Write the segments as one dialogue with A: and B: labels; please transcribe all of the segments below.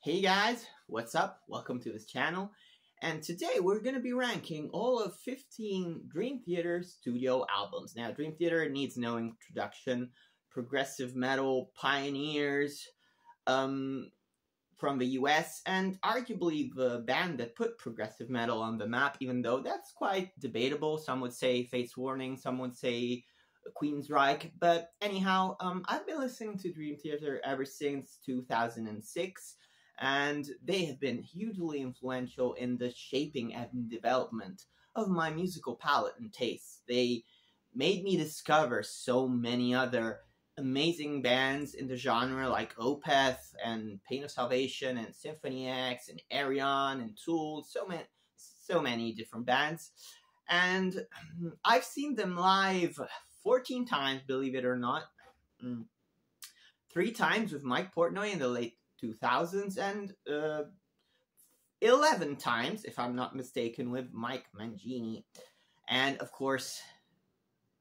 A: Hey guys, what's up? Welcome to this channel. And today we're going to be ranking all of 15 Dream Theater studio albums. Now, Dream Theater needs no introduction. Progressive metal pioneers from the US, and arguably the band that put progressive metal on the map, even though that's quite debatable. Some would say Fates Warning, some would say Queensryche. But anyhow, I've been listening to Dream Theater ever since 2006. And they have been hugely influential in the shaping and development of my musical palette and tastes. They made me discover so many other amazing bands in the genre like Opeth and Pain of Salvation and Symphony X and Arion and Tool, so many different bands. And I've seen them live 14 times, believe it or not. 3 times with Mike Portnoy in the late 2000s and 11 times, if I'm not mistaken, with Mike Mangini. And of course,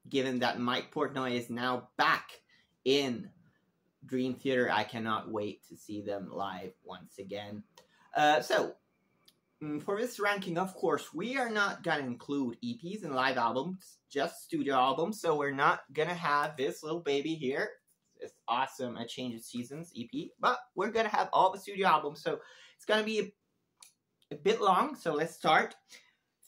A: given that Mike Portnoy is now back in Dream Theater, I cannot wait to see them live once again. So for this ranking, of course, we are not going to include EPs and live albums, just studio albums. So we're not going to have this little baby here. It's awesome, A Change of Seasons EP, but we're gonna have all the studio albums, so it's gonna be a bit long. So let's start.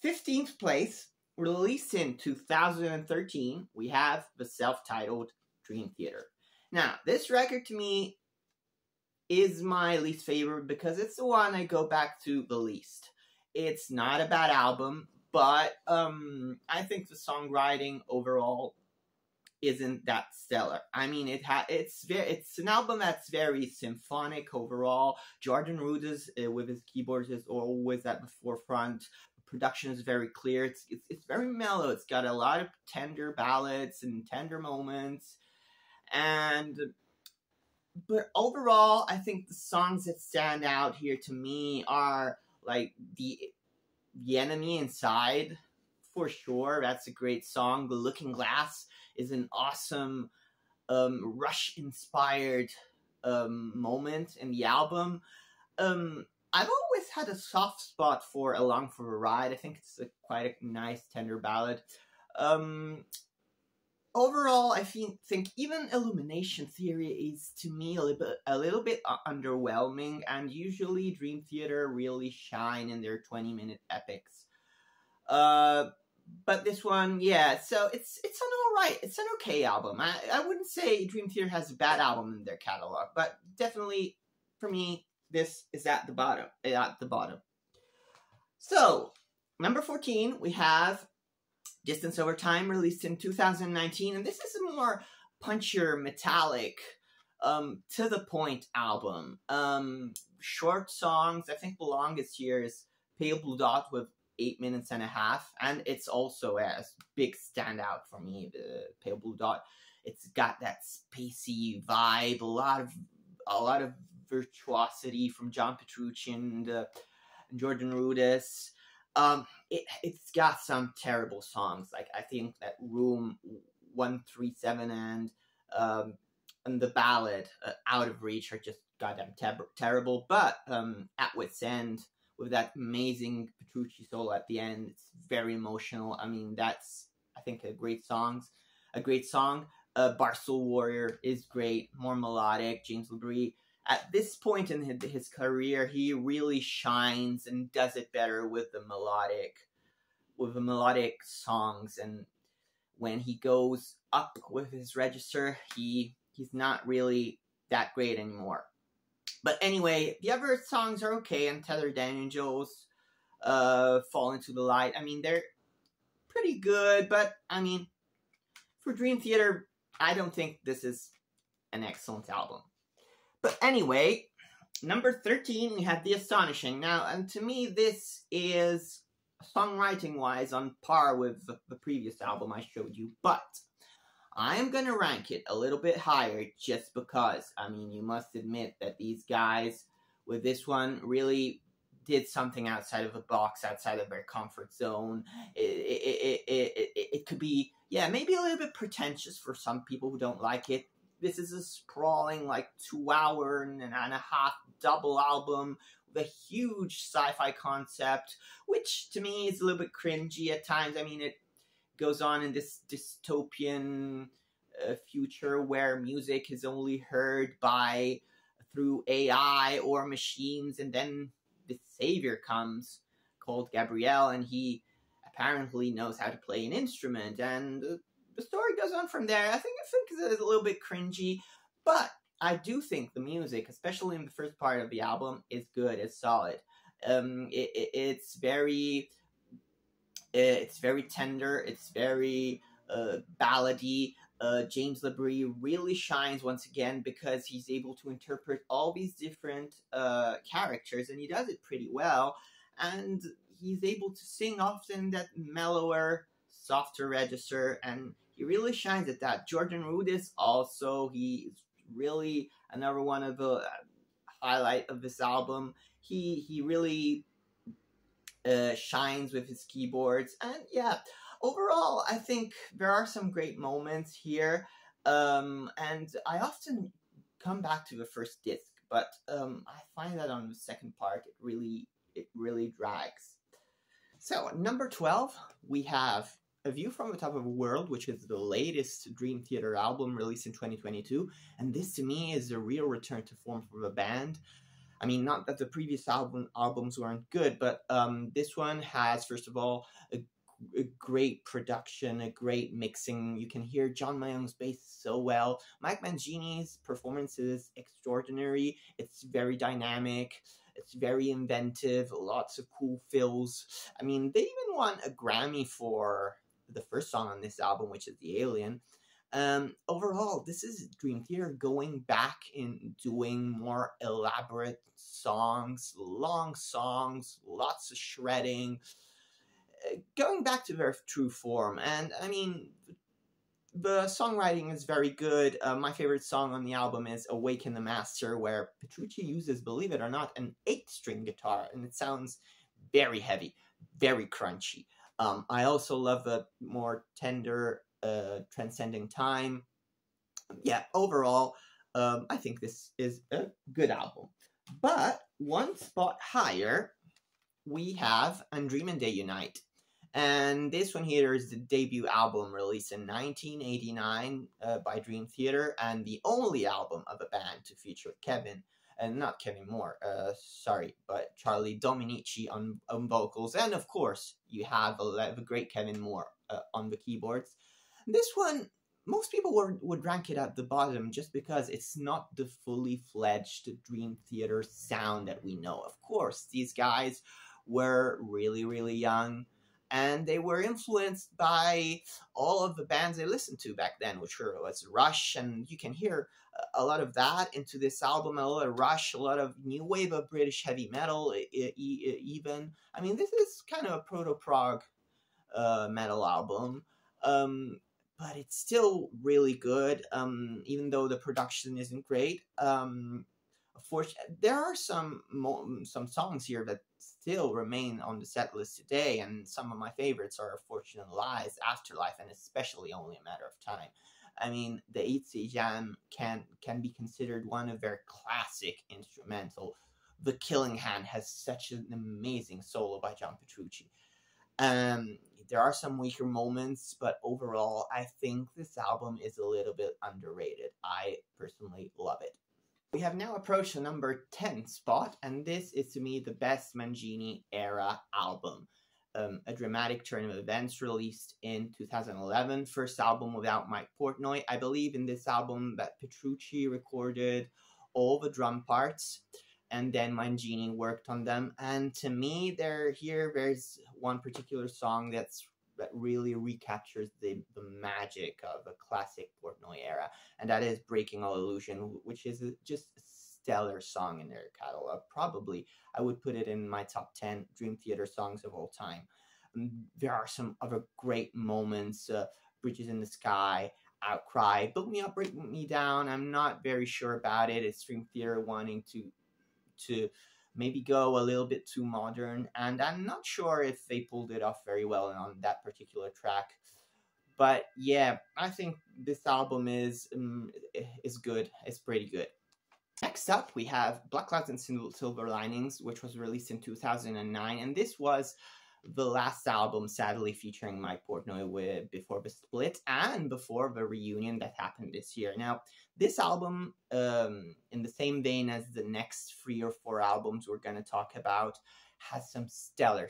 A: 15th place, released in 2013, we have the self-titled Dream Theater. Now, this record to me is my least favorite because it's the one I go back to the least. It's not a bad album, but I think the songwriting overall isn't that stellar. I mean, it's an album that's very symphonic overall. Jordan Rudess with his keyboards is always at the forefront. The production is very clear. It's very mellow. It's got a lot of tender ballads and tender moments. But overall, I think the songs that stand out here to me are like the Enemy Inside, for sure. That's a great song. The Looking Glass is an awesome Rush-inspired moment in the album. I've always had a soft spot for Along for a Ride. I think it's quite a nice, tender ballad. Overall, I think even Illumination Theory is, to me, a little bit underwhelming, and usually Dream Theater really shine in their 20-minute epics. But this one, yeah, so it's an alright, it's an okay album. I wouldn't say Dream Theater has a bad album in their catalog, but definitely, for me, this is at the bottom. So, number 14, we have Distance Over Time, released in 2019, and this is a more punchier, metallic, to the point album. Short songs. I think the longest here is Pale Blue Dot with 8 minutes and a half, and it's also a big standout for me, the Pale Blue Dot. It's got that spacey vibe, a lot of virtuosity from John Petrucci and Jordan Rudess. It's got some terrible songs, like I think that Room 137 and the ballad Out of Reach are just goddamn terrible. But At Wit's End, with that amazing Petrucci solo at the end, it's very emotional. I mean, that's, I think, a great song. Barstool Warrior is great, more melodic. James LaBrie, at this point in his career, he really shines and does it better with the melodic songs. And when he goes up with his register, he's not really that great anymore. But anyway, the other songs are okay. Untethered Angels, Fall Into the Light. I mean, they're pretty good, but I mean, for Dream Theater, I don't think this is an excellent album. But anyway, number 13, we have The Astonishing. Now, and to me, this is, songwriting-wise, on par with the previous album I showed you, but I'm going to rank it a little bit higher just because, I mean, you must admit that these guys with this one really did something outside of the box, outside of their comfort zone. It could be, yeah, maybe a little bit pretentious for some people who don't like it. This is a sprawling, like, 2-hour and a half double album with a huge sci-fi concept, which to me is a little bit cringy at times. I mean, it goes on in this dystopian future where music is only heard through AI or machines, and then the savior comes called Gabriel, and he apparently knows how to play an instrument, and the story goes on from there. I think it's a little bit cringy, but I do think the music, especially in the first part of the album, is good. It's solid. It's very tender. It's very ballady. James LaBrie really shines once again because he's able to interpret all these different characters, and he does it pretty well. And he's able to sing often that mellower, softer register, and he really shines at that. Jordan Rudess also, he's really another one of the highlight of this album. He really shines with his keyboards, and yeah, overall, I think there are some great moments here, and I often come back to the first disc, but I find that on the second part, it really drags. So, number 12, we have A View from the Top of the World, which is the latest Dream Theater album released in 2022, and this to me is a real return to form for the band. I mean, not that the previous albums weren't good, but this one has, first of all, a great production, a great mixing. You can hear John Mayall's bass so well. Mike Mangini's performance is extraordinary. It's very dynamic. It's very inventive. Lots of cool fills. I mean, they even won a Grammy for the first song on this album, which is The Alien. Overall, this is Dream Theater going back in doing more elaborate songs, long songs, lots of shredding, going back to their true form. And I mean, the songwriting is very good. My favorite song on the album is Awaken the Master, where Petrucci uses, believe it or not, an 8-string guitar, and it sounds very heavy, very crunchy. I also love the more tender Transcending Time. Yeah, overall, I think this is a good album. But one spot higher, we have And Dream and Day Unite. And this one here is the debut album released in 1989 by Dream Theater, and the only album of a band to feature Kevin, and not Kevin Moore, but Charlie Dominici on vocals. And of course, you have the great Kevin Moore on the keyboards. This one, most people would rank it at the bottom just because it's not the fully fledged Dream Theater sound that we know. Of course, these guys were really, really young, and they were influenced by all of the bands they listened to back then, which was Rush, and you can hear a lot of that into this album, a lot of Rush, a lot of new wave of British heavy metal, even. I mean, this is kind of a proto-prog metal album, but it's still really good, even though the production isn't great. There are some songs here that still remain on the set list today, and some of my favorites are Fortunate Lies, Afterlife, and especially Only a Matter of Time. I mean, the 8C Jam can be considered one of their classic instrumental. The Killing Hand has such an amazing solo by John Petrucci. There are some weaker moments, but overall, I think this album is a little bit underrated. I personally love it. We have now approached the number 10 spot, and this is to me the best Mangini era album. A dramatic turn of events, released in 2011, first album without Mike Portnoy. I believe in this album that Petrucci recorded all the drum parts, and then Mangini worked on them. And to me, there's one particular song that really recaptures the magic of a classic Portnoy era, and that is Breaking All Illusion, which is just a stellar song in their catalog. Probably, I would put it in my top 10 Dream Theater songs of all time. There are some other great moments, Bridges in the Sky, Outcry, Build Me Up, Break Me Down. I'm not very sure about it. It's Dream Theater wanting to maybe go a little bit too modern, and I'm not sure if they pulled it off very well on that particular track. But yeah, I think this album is good. It's pretty good. Next up, we have Black Clouds and Silver Linings, which was released in 2009, and this was the last album, sadly, featuring Mike Portnoy before the split and before the reunion that happened this year. Now, this album, in the same vein as the next 3 or 4 albums we're going to talk about, has some stellar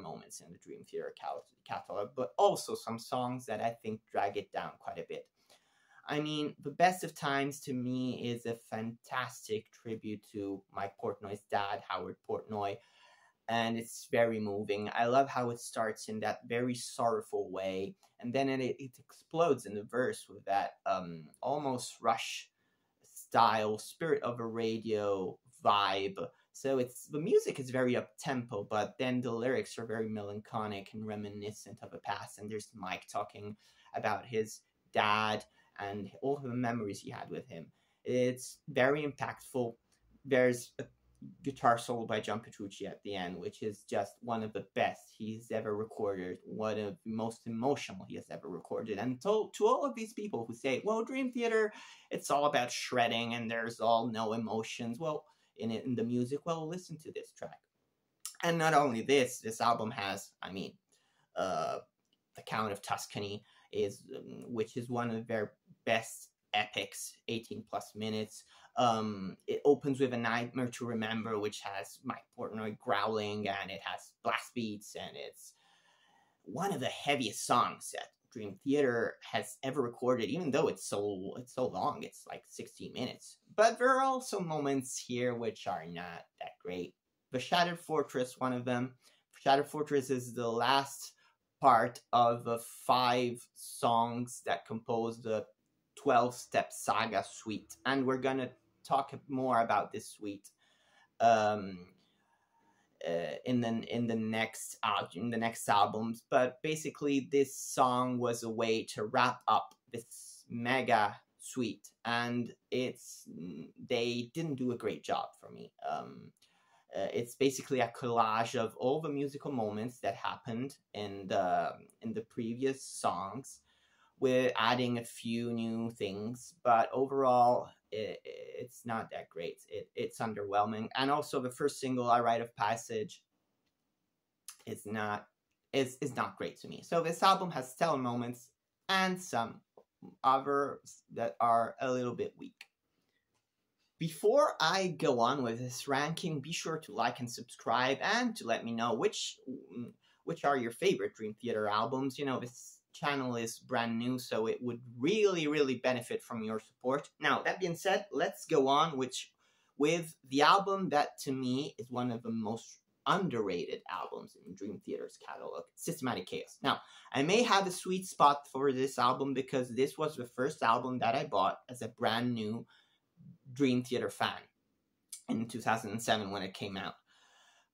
A: moments in the Dream Theater catalog, but also some songs that I think drag it down quite a bit. I mean, The Best of Times to me is a fantastic tribute to Mike Portnoy's dad, Howard Portnoy, and it's very moving. I love how it starts in that very sorrowful way, and then it explodes in the verse with that almost Rush style, Spirit of a Radio vibe. So the music is very up-tempo, but then the lyrics are very melancholic and reminiscent of the past, and there's Mike talking about his dad and all the memories he had with him. It's very impactful. There's a guitar solo by John Petrucci at the end, which is just one of the best he's ever recorded, one of the most emotional he has ever recorded. And to all of these people who say, well, Dream Theater, it's all about shredding and there's all no emotions, well, in the music, well, listen to this track. And not only this album has, I mean, The Count of Tuscany, which is one of their best epics, 18 plus minutes. It opens with A Nightmare to Remember, which has Mike Portnoy growling, and it has blast beats, and it's one of the heaviest songs that Dream Theater has ever recorded, even though it's so long. It's like 60 minutes. But there are also moments here which are not that great. The Shattered Fortress, one of them. Shattered Fortress is the last part of the 5 songs that compose the 12-step saga suite, and we're gonna talk more about this suite in the next albums. But basically, this song was a way to wrap up this mega suite, and they didn't do a great job for me. It's basically a collage of all the musical moments that happened in the previous songs, with adding a few new things, but overall, it's not that great. It's underwhelming. And also, the first single, A Rite of Passage, is not great to me. So this album has stellar moments and some others that are a little bit weak. Before I go on with this ranking, be sure to like and subscribe, and to let me know which are your favorite Dream Theater albums. You know, this channel is brand new, so it would really benefit from your support. Now, that being said, let's go on with the album that to me is one of the most underrated albums in Dream Theater's catalog, Systematic Chaos. Now, I may have a sweet spot for this album because this was the first album that I bought as a brand new Dream Theater fan in 2007 when it came out.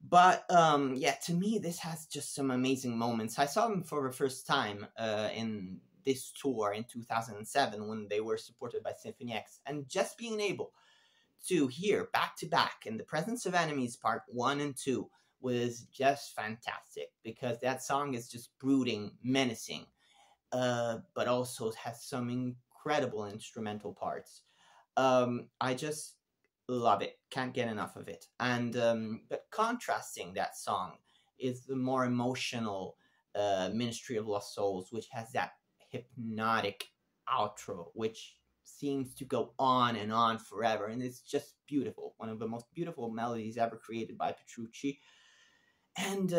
A: But, yeah, to me, this has just some amazing moments. I saw them for the first time in this tour in 2007 when they were supported by Symphony X. And just being able to hear back-to-back in the Presence of Enemies Part 1 and 2 was just fantastic, because that song is just brooding, menacing, but also has some incredible instrumental parts. I just love it. Can't get enough of it. And but contrasting that song is the more emotional Ministry of Lost Souls, which has that hypnotic outro, which seems to go on and on forever, and it's just beautiful. One of the most beautiful melodies ever created by Petrucci. And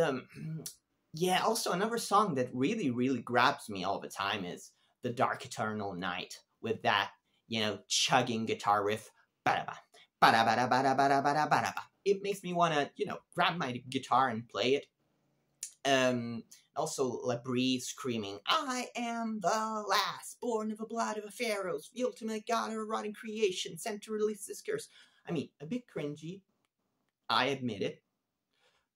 A: yeah, also another song that really grabs me all the time is The Dark Eternal Night, with that, you know, chugging guitar riff. It makes me want to, you know, grab my guitar and play it. Also, Labrie screaming, I am the last, born of the blood of the pharaohs, the ultimate god of a rotting creation, sent to release this curse. I mean, a bit cringy, I admit it,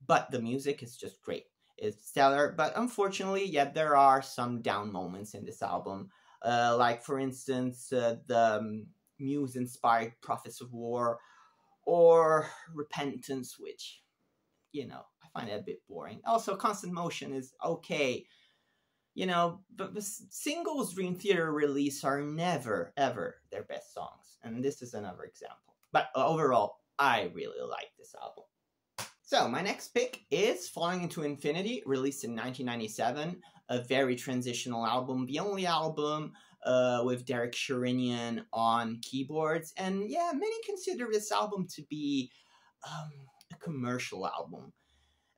A: but the music is just great. It's stellar, but unfortunately, yeah, there are some down moments in this album. Like, for instance, the Muse-inspired Prophets of War, or Repentance, which, you know, I find it a bit boring. Also, Constant Motion is okay, you know, but the singles Dream Theater release are never, ever their best songs, and this is another example. But overall, I really like this album. So my next pick is Falling into Infinity, released in 1997. A very transitional album, the only album with Derek Sherinian on keyboards. And yeah, many consider this album to be a commercial album.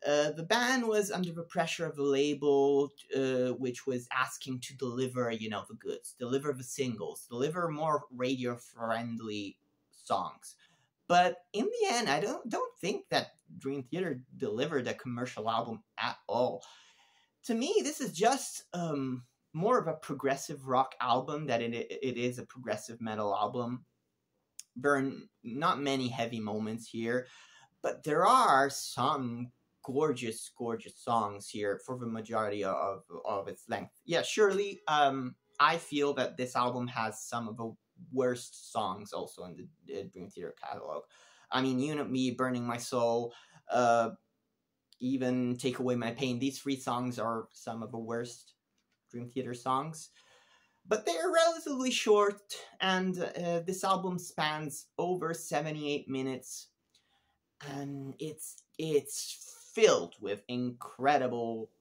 A: The band was under the pressure of the label, which was asking to deliver, the goods, deliver the singles, deliver more radio-friendly songs. But in the end, I don't think that Dream Theater delivered a commercial album at all. To me, this is just more of a progressive rock album than it is a progressive metal album. There are not many heavy moments here, but there are some gorgeous songs here for the majority of its length. Yeah, surely I feel that this album has some of the worst songs also in the Dream Theater catalog. I mean, You Know Me, Burning My Soul, even Take Away My Pain. These 3 songs are some of the worst Dream Theater songs. But they are relatively short, and this album spans over 78 minutes. And it's filled with incredible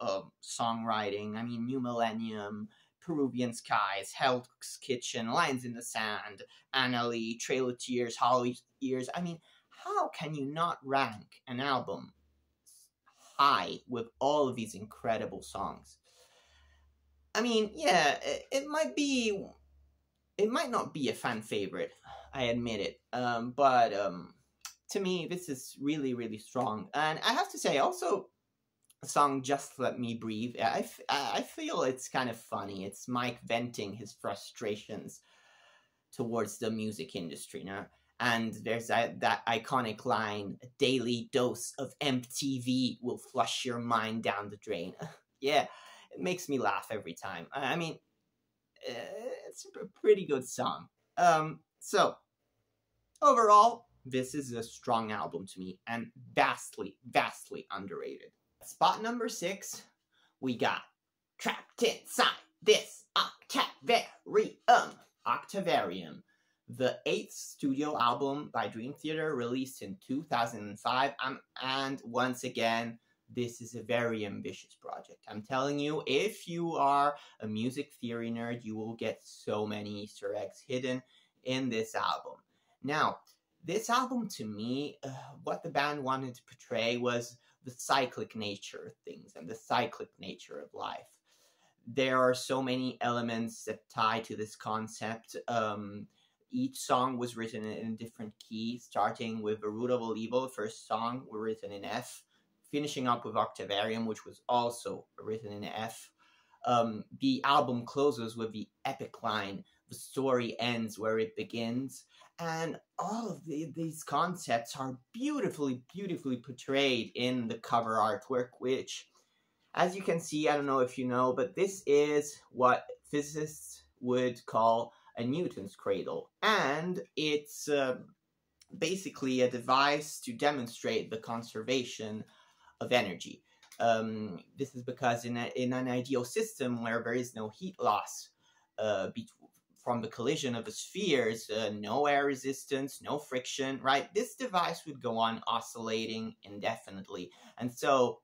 A: songwriting. I mean, New Millennium, Peruvian Skies, Hell's Kitchen, Lines in the Sand, Annalie, Trail of Tears, Holly Ears. I mean, how can you not rank an album high with all of these incredible songs? I mean, yeah, it might not be a fan favorite, I admit it, but to me, this is really, really strong. And I have to say, also, the song Just Let Me Breathe, I feel it's kind of funny. It's Mike venting his frustrations towards the music industry, you know? And there's that iconic line, a daily dose of MTV will flush your mind down the drain. Yeah, it makes me laugh every time. I mean, it's a pretty good song. So, overall, this is a strong album to me, and vastly underrated. Spot number 6, we got Trapped Inside This Octavarium. Octavarium, the 8th studio album by Dream Theater, released in 2005. And once again, this is a very ambitious project. I'm telling you, if you are a music theory nerd, you will get so many Easter eggs hidden in this album. Now, this album, to me, what the band wanted to portray was the cyclic nature of things and the cyclic nature of life. There are so many elements that tie to this concept. Each song was written in a different key, starting with The Root of All Evil. The first song was written in F, finishing up with Octavarium, which was also written in F. The album closes with the epic line, "The story ends where it begins." And all of these concepts are beautifully portrayed in the cover artwork, which, as you can see, I don't know if you know, but this is what physicists would call a Newton's cradle. And it's basically a device to demonstrate the conservation of energy. This is because in an ideal system where there is no heat loss from the collision of the spheres, no air resistance, no friction, right? This device would go on oscillating indefinitely. And so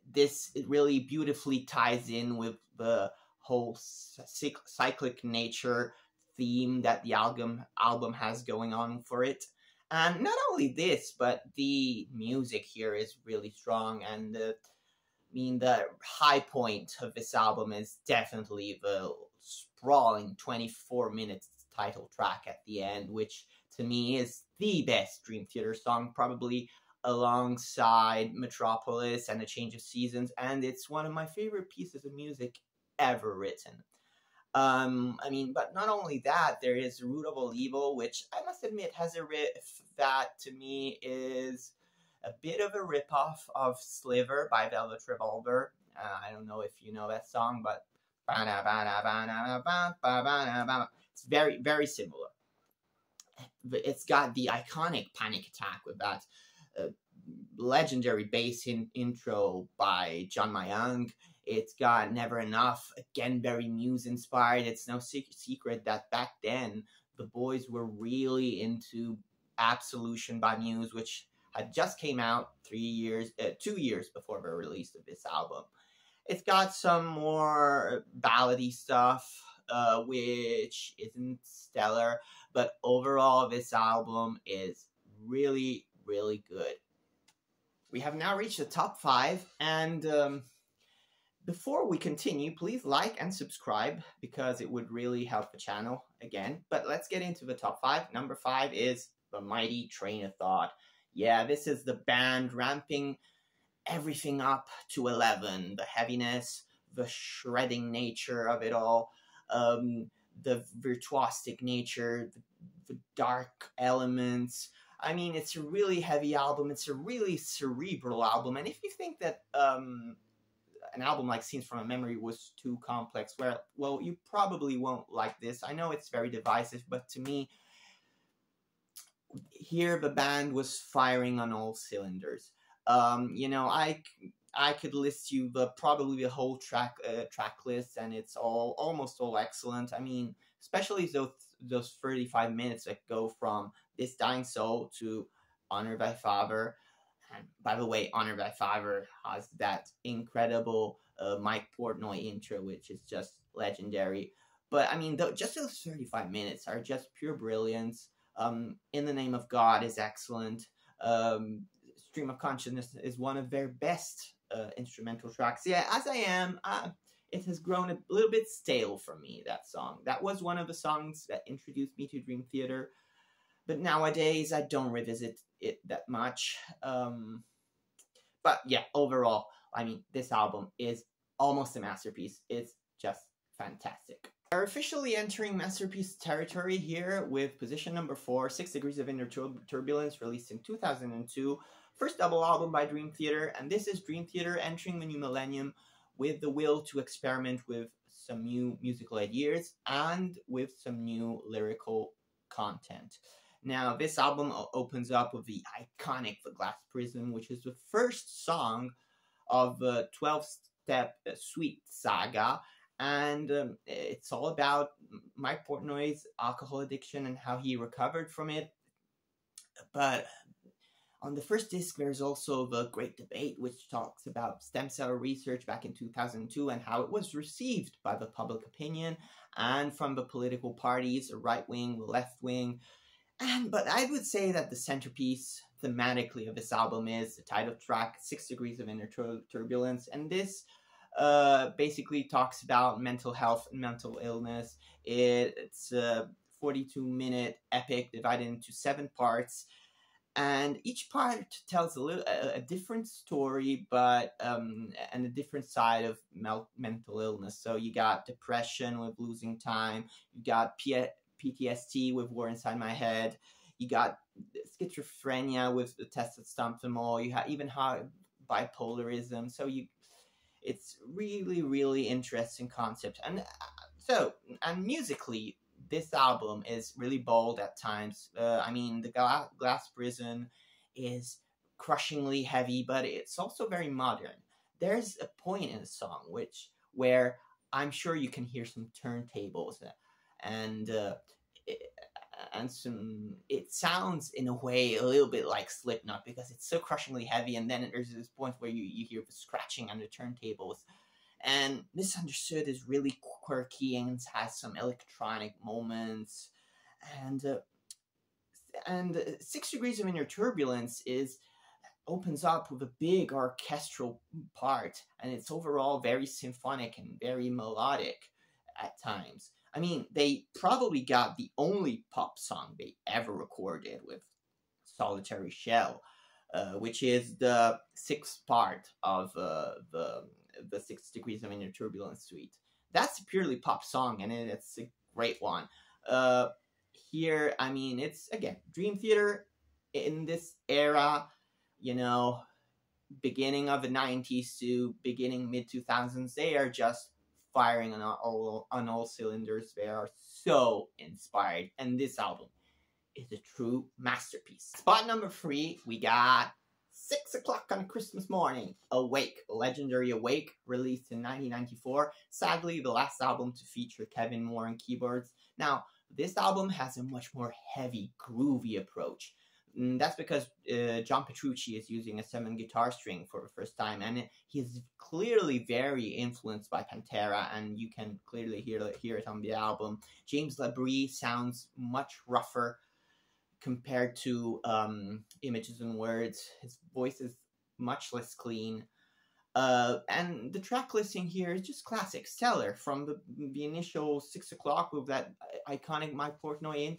A: this really beautifully ties in with the whole cyclic nature theme that the album has going on for it. And not only this, but the music here is really strong. And the high point of this album is definitely the sprawling 24 minutes title track at the end, which to me is the best Dream Theater song, probably alongside Metropolis and A Change of Seasons. And it's one of my favorite pieces of music ever written. But not only that, there is Root of All Evil, which I must admit has a riff that to me is a bit of a ripoff of Sliver by Velvet Revolver. I don't know if you know that song, but it's very similar. It's got the iconic Panic Attack with that legendary bass intro by John Mayung. It's got Never Enough, again very Muse inspired. It's no secret that back then the boys were really into Absolution by Muse, which had just came out 2 years before the release of this album. It's got some more ballady stuff, which isn't stellar, but overall this album is really, really good. We have now reached the top 5, and before we continue, please like and subscribe because it would really help the channel again. But let's get into the top 5. Number 5 is The Mighty Train of Thought. Yeah, this is the band ramping everything up to 11. The heaviness, the shredding nature of it all, the virtuosic nature, the dark elements. I mean, it's a really heavy album. It's a really cerebral album. And if you think that an album like Scenes from a Memory was too complex, well, you probably won't like this. I know it's very divisive, but to me, here the band was firing on all cylinders. You know, I could list you probably the whole track list, and it's almost all excellent. I mean, especially those 35 minutes that go from This Dying Soul to Honor Thy Father. And by the way, Honor Thy Father has that incredible Mike Portnoy intro, which is just legendary. But I mean, just those 35 minutes are just pure brilliance. In the Name of God is excellent. Stream of Consciousness is one of their best instrumental tracks. Yeah, As I Am, it has grown a little bit stale for me, that song. That was one of the songs that introduced me to Dream Theater. But nowadays, I don't revisit it that much. But yeah, overall, I mean, this album is almost a masterpiece. It's just fantastic. We're officially entering masterpiece territory here with position number 4, 6 Degrees of Inner Turbulence, released in 2002. First double album by Dream Theater, and this is Dream Theater entering the new millennium with the will to experiment with some new musical ideas and with some new lyrical content. Now, this album opens up with the iconic The Glass Prison, which is the first song of the 12-step Sweet saga, and it's all about Mike Portnoy's alcohol addiction and how he recovered from it. But on the first disc, there's also The Great Debate, which talks about stem cell research back in 2002 and how it was received by the public opinion and from the political parties, the right wing, the left wing. But I would say that the centerpiece thematically of this album is the title track, 6 Degrees of Inner Turbulence. And this basically talks about mental health and mental illness. It's a 42-minute epic divided into 7 parts. And each part tells a different story, but and a different side of mental illness. So you got depression with Losing Time. You got PTSD with War Inside My Head. You got schizophrenia with The Test That Stomped Them All. You even have bipolarism. So it's really, really interesting concept. And musically, this album is really bold at times. I mean, The Glass Prison is crushingly heavy, but it's also very modern. There's a point in the song where I'm sure you can hear some turntables and it sounds in a way a little bit like Slipknot because it's so crushingly heavy, and then there's this point where you hear the scratching on the turntables. And Misunderstood is really quirky and has some electronic moments. And 6 Degrees of Inner Turbulence opens up with a big orchestral part, and it's overall very symphonic and very melodic at times. I mean, they probably got the only pop song they ever recorded with Solitary Shell, which is the 6th part of the 6 Degrees of Inner Turbulence suite. That's a purely pop song, and it's a great one. Here, I mean, it's, again, Dream Theater in this era, you know, beginning of the 90s to beginning mid-2000s, they are just firing on all cylinders. They are so inspired, and this album is a true masterpiece. Spot number 3, we got 6 o'clock on Christmas morning, Awake, legendary Awake, released in 1994. Sadly, the last album to feature Kevin Moore on keyboards. Now, This album has a much more heavy, groovy approach. That's because John Petrucci is using a 7 guitar string for the first time, and he's clearly very influenced by Pantera, and you can clearly hear it on the album. James Labrie sounds much rougher compared to Images and Words. His voice is much less clean. And the track listing here is just classic, stellar, from the initial 6 o'clock with that iconic Mike Portnoy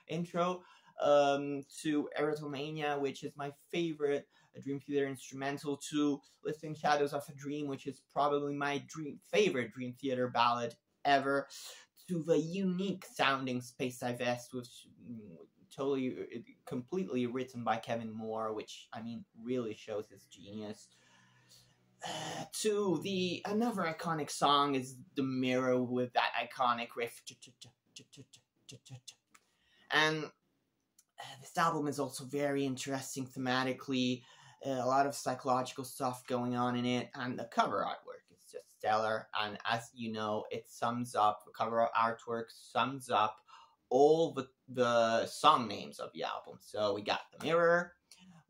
A: intro to Erotomania, which is my favorite Dream Theater instrumental, to Lifting Shadows of a Dream, which is probably my favorite Dream Theater ballad ever, to the unique sounding Space Divest, which completely written by Kevin Moore, which, I mean, really shows his genius. To another iconic song is The Mirror with that iconic riff. And this album is also very interesting thematically. A lot of psychological stuff going on in it, and the cover artwork is just stellar. And as you know, the cover artwork sums up all the song names of the album. So we got The Mirror,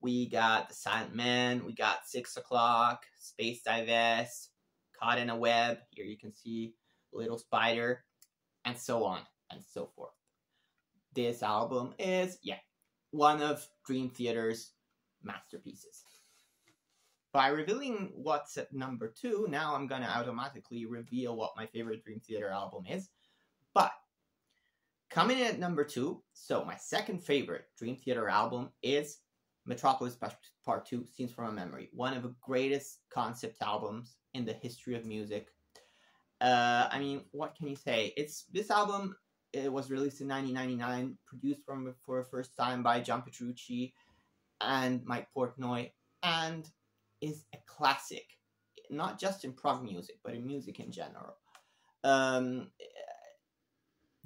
A: we got The Silent Man, we got 6 o'clock, Space Divest, Caught in a Web. Here you can see Little Spider, and so on and so forth. This album is, one of Dream Theater's masterpieces. By revealing what's at number 2, now I'm going to automatically reveal what my favorite Dream Theater album is. But coming in at number 2, so my second favorite Dream Theater album is Metropolis Part 2, Scenes from a Memory. One of the greatest concept albums in the history of music. I mean, what can you say? This album, it was released in 1999, produced for the first time by John Petrucci and Mike Portnoy, and is a classic, not just in prog music, but in music in general. The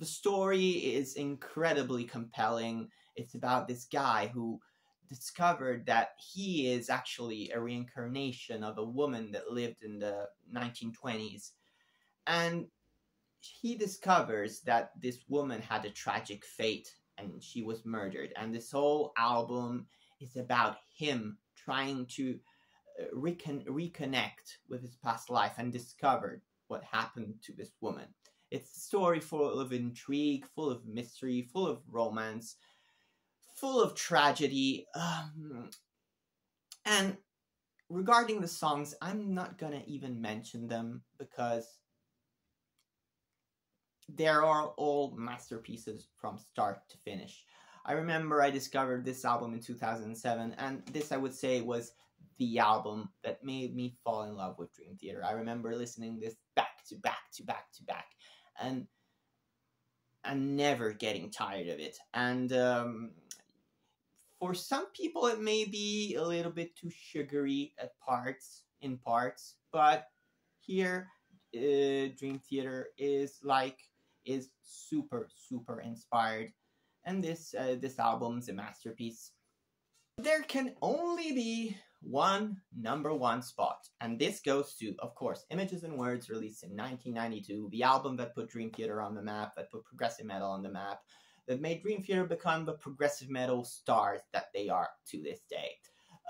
A: story is incredibly compelling. It's about this guy who discovered that he is actually a reincarnation of a woman that lived in the 1920s. And he discovers that this woman had a tragic fate and she was murdered. And this whole album is about him trying to reconnect with his past life and discover what happened to this woman. It's a story full of intrigue, full of mystery, full of romance, full of tragedy. And regarding the songs, I'm not gonna even mention them because they are all masterpieces from start to finish. I remember I discovered this album in 2007, and this, I would say, was the album that made me fall in love with Dream Theater. I remember listening this back to back to back to back, and never getting tired of it. And for some people, it may be a little bit too sugary in parts, but here, Dream Theater is super, super inspired, and this album's a masterpiece. There can only be one number 1 spot, and this goes to, of course, Images and Words, released in 1992, the album that put Dream Theater on the map, that put progressive metal on the map, that made Dream Theater become the progressive metal stars that they are to this day.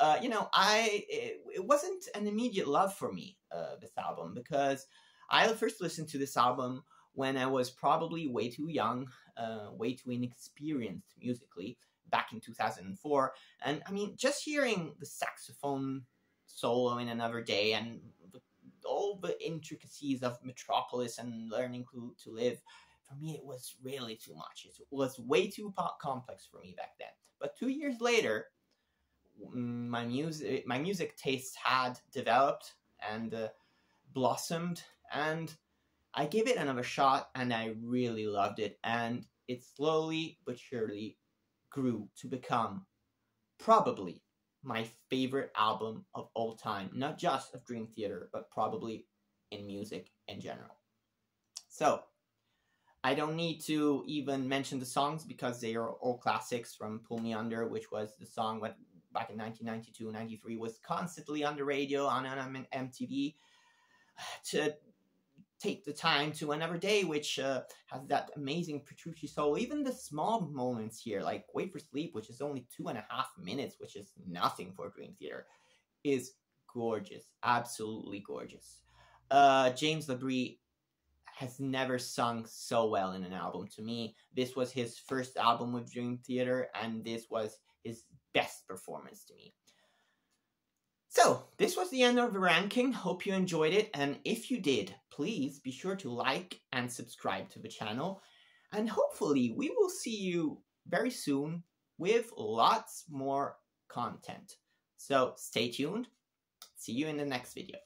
A: It wasn't an immediate love for me, this album, because I first listened to this album when I was probably way too young, way too inexperienced musically, back in 2004. And I mean, just hearing the saxophone solo in Another Day and all the intricacies of Metropolis and Learning to Live, for me, it was really too much. It was way too complex for me back then. But 2 years later, my music taste had developed and blossomed, and I gave it another shot, and I really loved it. And it slowly but surely grew to become probably my favorite album of all time, not just of Dream Theater, but probably in music in general. So I don't need to even mention the songs because they are all classics, from Pull Me Under, which was the song that back in 1992-93 was constantly on the radio, on MTV, to take the time to Another Day, which has that amazing Petrucci solo. Even the small moments here, like Wait for Sleep, which is only 2.5 minutes, which is nothing for Dream Theater, is gorgeous. Absolutely gorgeous. James LaBrie has never sung so well in an album to me. This was his first album with Dream Theater, and this was his best performance to me. So, this was the end of the ranking. Hope you enjoyed it, and if you did, please be sure to like and subscribe to the channel, and hopefully we will see you very soon with lots more content. So, stay tuned. See you in the next video.